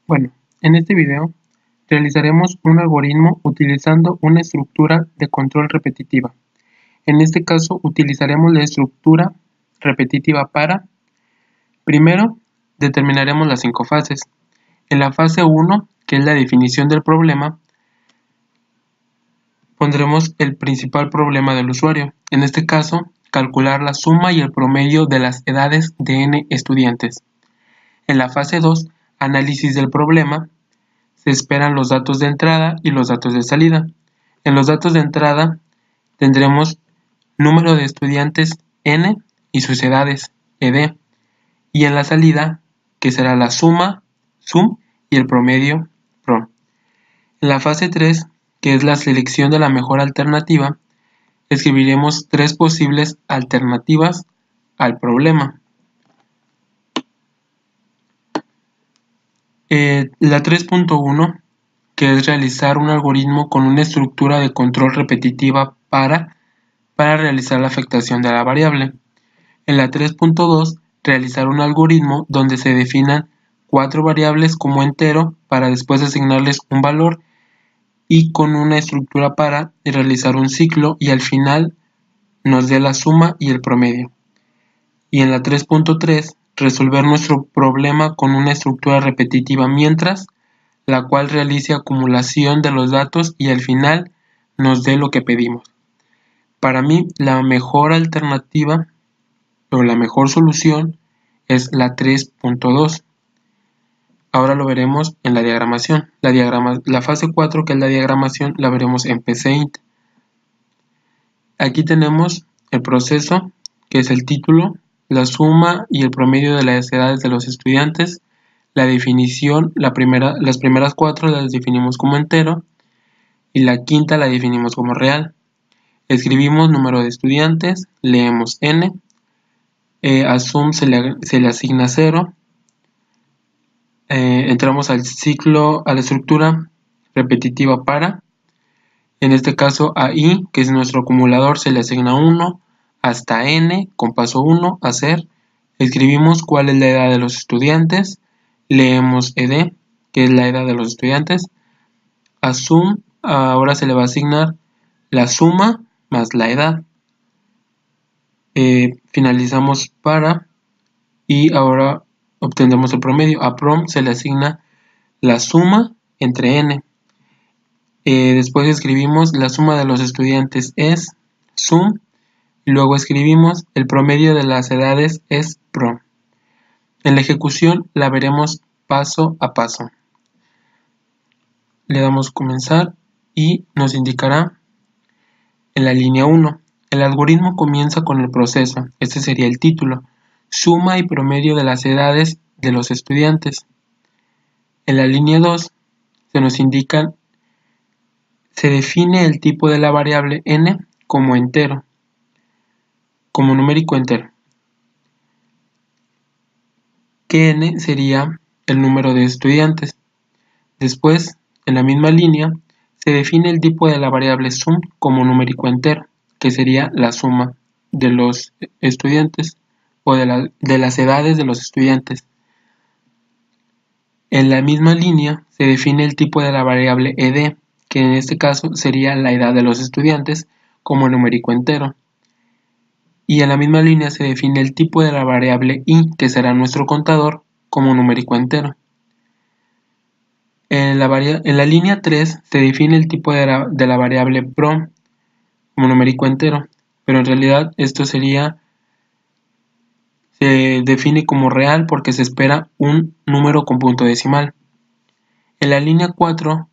Bueno, en este video realizaremos un algoritmo utilizando una estructura de control repetitiva. En este caso utilizaremos la estructura repetitiva para, primero, determinaremos las 5 fases. En la fase 1, que es la definición del problema, pondremos el principal problema del usuario. En este caso, calcular la suma y el promedio de las edades de n estudiantes. En la fase 2, análisis del problema, se esperan los datos de entrada y los datos de salida. En los datos de entrada tendremos número de estudiantes n y sus edades ed, y en la salida, que será la suma sum y el promedio pro. En la fase 3, que es la selección de la mejor alternativa, escribiremos 3 posibles alternativas al problema. La 3.1, que es realizar un algoritmo con una estructura de control repetitiva para realizar la afectación de la variable. En la 3.2, realizar un algoritmo donde se definan 4 variables como entero para después asignarles un valor y con una estructura para realizar un ciclo y al final nos dé la suma y el promedio. Y en la 3.3, resolver nuestro problema con una estructura repetitiva mientras, la cual realice acumulación de los datos y al final nos dé lo que pedimos. Para mí, la mejor alternativa o la mejor solución es la 3.2. Ahora lo veremos en la diagramación. La fase 4, que es la diagramación, la veremos en PCInt. Aquí tenemos el proceso, que es el título, la suma y el promedio de las edades de los estudiantes, la definición, las primeras 4 las definimos como entero y la quinta la definimos como real. Escribimos número de estudiantes, leemos n, a sum se le asigna 0, entramos al ciclo, a la estructura repetitiva para, en este caso a i, que es nuestro acumulador, se le asigna 1, hasta n, con paso 1, hacer, escribimos cuál es la edad de los estudiantes, leemos ed, que es la edad de los estudiantes, a sum, ahora se le va a asignar la suma más la edad, finalizamos para, y ahora obtendremos el promedio. A prom se le asigna la suma entre n. Después escribimos la suma de los estudiantes es sum, y luego escribimos el promedio de las edades es prom. En la ejecución la veremos paso a paso. Le damos comenzar y nos indicará en la línea 1. El algoritmo comienza con el proceso, este sería el título, suma y promedio de las edades de los estudiantes. En la línea 2 se nos indican, se define el tipo de la variable n como entero, como numérico entero, que n sería el número de estudiantes. Después, en la misma línea, se define el tipo de la variable sum como numérico entero, que sería la suma de los estudiantes o de las edades de los estudiantes. En la misma línea se define el tipo de la variable ed, que en este caso sería la edad de los estudiantes como numérico entero. Y en la misma línea se define el tipo de la variable i, que será nuestro contador, como numérico entero. En la línea 3 se define el tipo de la variable prom como numérico entero, pero en realidad esto se define como real porque se espera un número con punto decimal. En la línea 4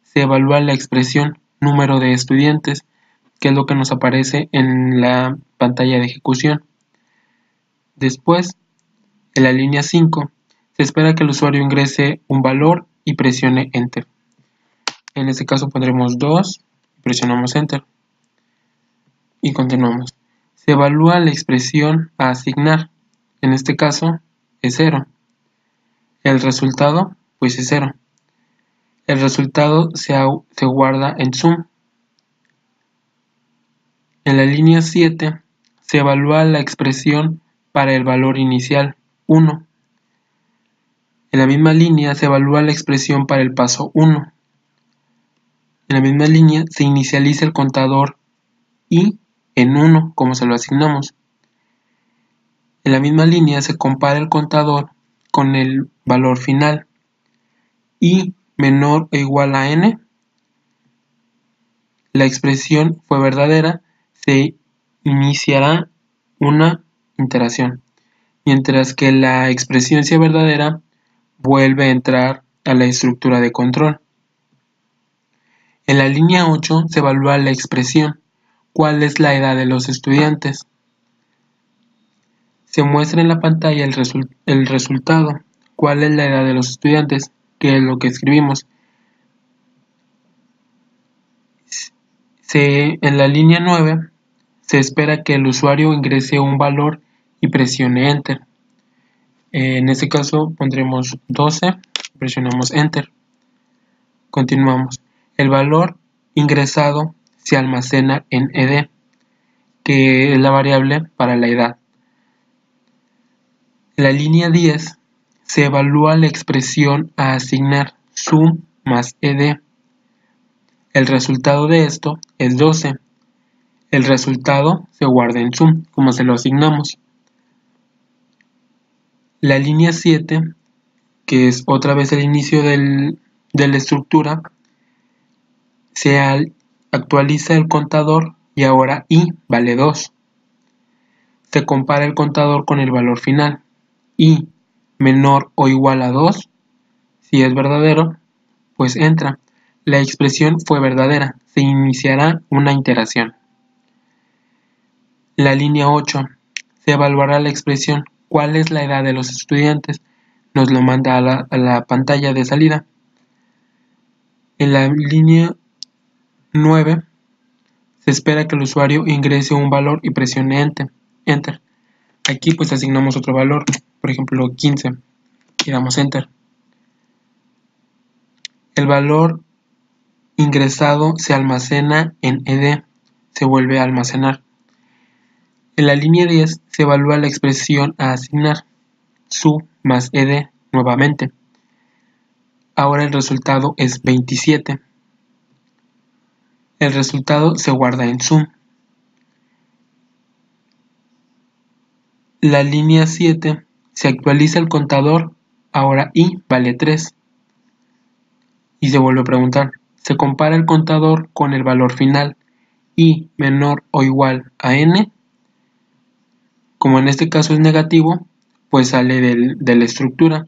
se evalúa la expresión número de estudiantes, que es lo que nos aparece en la pantalla de ejecución. Después, en la línea 5, se espera que el usuario ingrese un valor y presione Enter. En este caso pondremos 2, presionamos Enter y continuamos. Se evalúa la expresión a asignar, en este caso es 0. El resultado, pues es 0. El resultado se guarda en sum. En la línea 7 se evalúa la expresión para el valor inicial 1. En la misma línea se evalúa la expresión para el paso 1. En la misma línea se inicializa el contador y en 1, como se lo asignamos. En la misma línea se compara el contador con el valor final y menor o igual a n. La expresión fue verdadera, se iniciará una iteración, mientras que la expresión sea verdadera, vuelve a entrar a la estructura de control. En la línea 8 se evalúa la expresión, ¿cuál es la edad de los estudiantes? Se muestra en la pantalla el resultado, ¿cuál es la edad de los estudiantes? Que es lo que escribimos. En la línea 9 se espera que el usuario ingrese un valor y presione Enter. En este caso pondremos 12, presionamos Enter. Continuamos. El valor ingresado se almacena en ed, que es la variable para la edad. En la línea 10 se evalúa la expresión a asignar sum más ed. El resultado de esto es 12. El resultado se guarda en sum, como se lo asignamos. La línea 7, que es otra vez el inicio de la estructura, se actualiza el contador y ahora i vale 2. Se compara el contador con el valor final. I menor o igual a 2, si es verdadero, pues entra. La expresión fue verdadera, se iniciará una iteración. La línea 8, se evaluará la expresión, ¿cuál es la edad de los estudiantes? Nos lo manda a la pantalla de salida. En la línea 9, se espera que el usuario ingrese un valor y presione Enter. Aquí pues asignamos otro valor, por ejemplo 15, y damos Enter. El valor ingresado se almacena en ed, se vuelve a almacenar. En la línea 10 se evalúa la expresión a asignar, su más ed nuevamente. Ahora el resultado es 27. El resultado se guarda en sum. La línea 7 se actualiza el contador, ahora i vale 3. Y se vuelve a preguntar, se compara el contador con el valor final, i menor o igual a n. Como en este caso es negativo, pues sale de la estructura.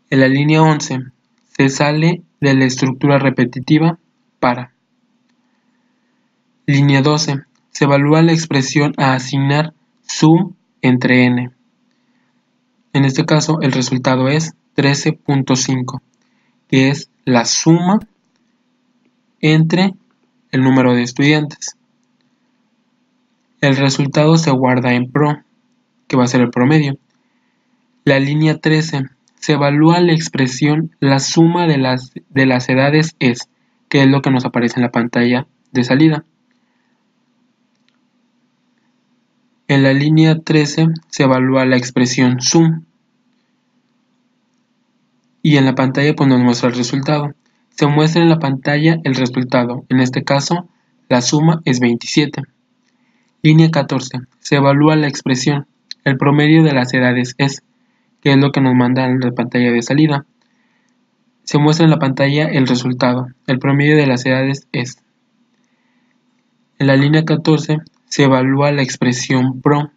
En la línea 11 se sale de la estructura repetitiva para. Línea 12 se evalúa la expresión a asignar sum entre n. En este caso el resultado es 13.5, que es la suma entre el número de estudiantes. El resultado se guarda en pro, que va a ser el promedio. La línea 13 se evalúa la expresión, la suma de las edades es, que es lo que nos aparece en la pantalla de salida. En la línea 13 se evalúa la expresión sum. Y en la pantalla pues nos muestra el resultado. Se muestra en la pantalla el resultado. En este caso, la suma es 27. Línea 14. Se evalúa la expresión. El promedio de las edades es, que es lo que nos manda en la pantalla de salida. Se muestra en la pantalla el resultado. El promedio de las edades es. En la línea 14 se evalúa la expresión pro.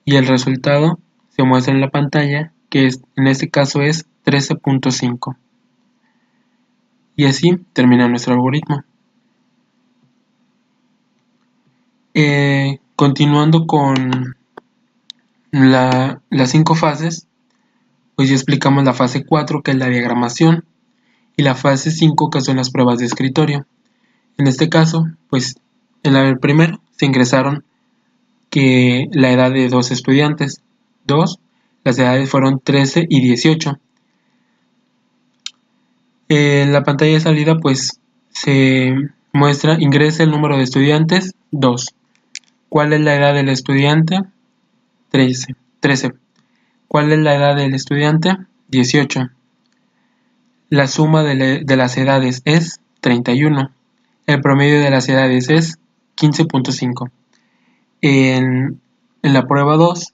Y el resultado se muestra en la pantalla, que en este caso es 13.5. Y así termina nuestro algoritmo. Continuando con las 5 fases, pues ya explicamos la fase 4, que es la diagramación, y la fase 5, que son las pruebas de escritorio. En este caso, pues en el primero se ingresaron que la edad de 2 estudiantes. Las edades fueron 13 y 18. En la pantalla de salida pues se muestra, ingresa el número de estudiantes, 2. ¿Cuál es la edad del estudiante? 13. ¿Cuál es la edad del estudiante? 18. La suma de las edades es 31. El promedio de las edades es 15.5. En la prueba 2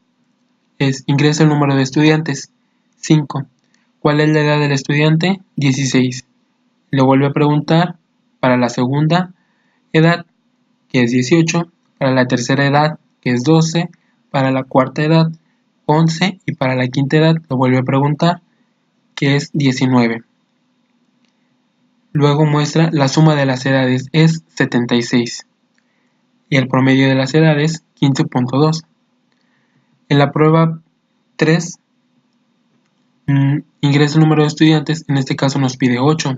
es ingresa el número de estudiantes, 5. ¿Cuál es la edad del estudiante? 16. Le vuelve a preguntar para la segunda edad, que es 18, para la tercera edad, que es 12, para la cuarta edad, 11, y para la quinta edad le vuelve a preguntar, que es 19. Luego muestra la suma de las edades es 76 y el promedio de las edades 15.2. En la prueba 3 ingresa el número de estudiantes, en este caso nos pide 8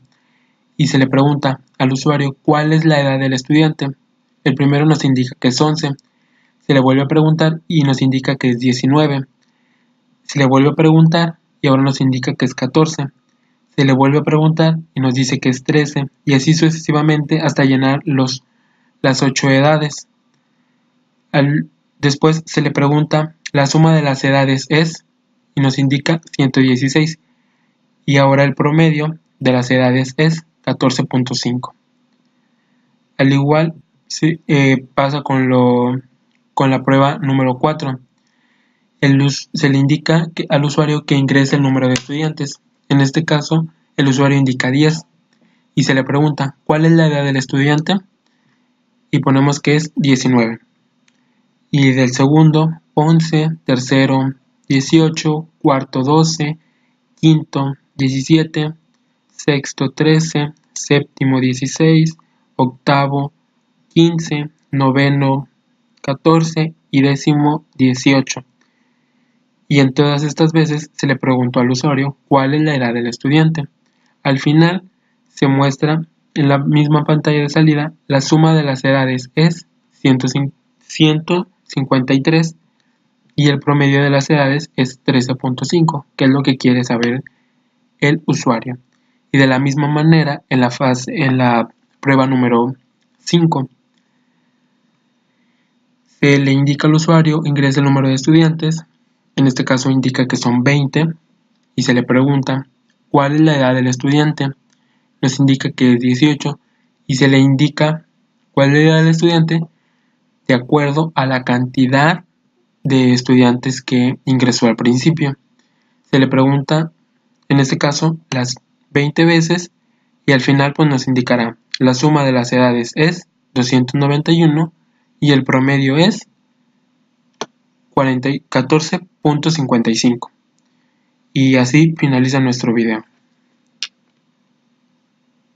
y se le pregunta al usuario cuál es la edad del estudiante. El primero nos indica que es 11, se le vuelve a preguntar y nos indica que es 19. Se le vuelve a preguntar y ahora nos indica que es 14. Se le vuelve a preguntar y nos dice que es 13 y así sucesivamente hasta llenar las 8 edades. Después se le pregunta la suma de las edades es y nos indica 116 y ahora el promedio de las edades es 14.5. Al igual pasa con la prueba número 4. Se le indica al usuario que ingrese el número de estudiantes. En este caso, el usuario indica 10 y se le pregunta ¿cuál es la edad del estudiante? Y ponemos que es 19. Y del segundo, 11, tercero, 18, cuarto, 12, quinto, 17, sexto, 13, séptimo, 16, octavo, 15, noveno, 14 y décimo, 18. Y en todas estas veces se le preguntó al usuario cuál es la edad del estudiante. Al final se muestra en la misma pantalla de salida la suma de las edades es 153 y el promedio de las edades es 13.5, que es lo que quiere saber el usuario. Y de la misma manera en la prueba número 5 se le indica al usuario ingresa el número de estudiantes. En este caso indica que son 20 y se le pregunta ¿cuál es la edad del estudiante? Nos indica que es 18 y se le indica cuál es la edad del estudiante de acuerdo a la cantidad de estudiantes que ingresó al principio. Se le pregunta en este caso las 20 veces y al final pues nos indicará la suma de las edades es 291 y el promedio es 14.55. Y así finaliza nuestro video.